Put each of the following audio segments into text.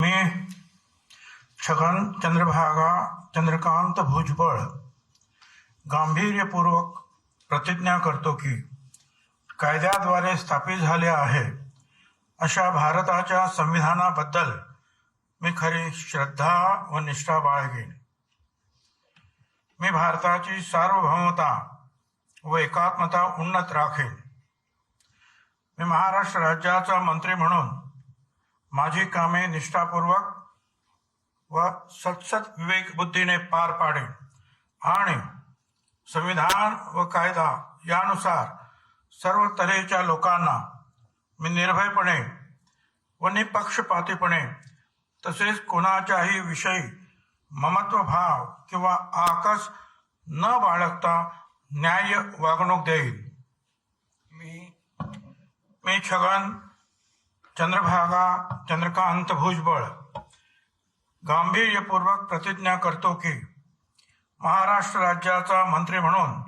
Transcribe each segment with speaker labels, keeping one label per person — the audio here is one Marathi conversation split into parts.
Speaker 1: मी छगन चंद्रकांत भुजबळ गांभीर्यपूर्वक प्रतिज्ञा करतो की कायद्याद्वारे स्थापित झाले आहे अशा भारताच्या संविधानाबद्दल मी खरी श्रद्धा व निष्ठा बाळगेन. मी भारताची सार्वभौमता व एकात्मता उन्नत राखेन. मी महाराष्ट्र राज्याचा मंत्री म्हणून माझी कामे निष्ठापूर्वक व सतसत विवेक बुद्धीने पार पाडेन आणि संविधान व कायदा यानुसार सर्व तऱ्हेच्या लोकांना मी निर्भयपणे व निपक्षपातीपणे तसेच कोणाच्याही विषयी ममत्वभाव किंवा आकस न बाळगता न्याय्य वागणूक देईन. मी छगन चंद्रकांत भुजबळ गांभीर्यपूर्वक प्रतिज्ञा करतो की महाराष्ट्र राज्याचा मंत्री म्हणून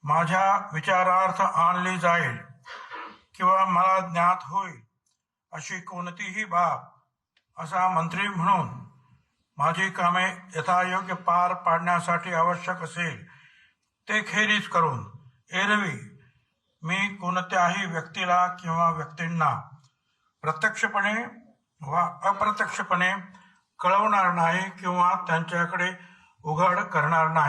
Speaker 1: माझ्या विचारार्थ आणली जाईल किंवा मला ज्ञात होईल अशी कोणतीही बाब असा मंत्री म्हणून माझी कामे यथायोग्य पार पाडण्यासाठी आवश्यक असेल ते खेरीज करून एरवी मी कोणत्याही व्यक्तीला किंवा व्यक्तींना प्रत्यक्षपणे वा अप्रत्यक्षपणे कळवणार नाही किंवा त्यांच्याकडे उघड करणार नाही.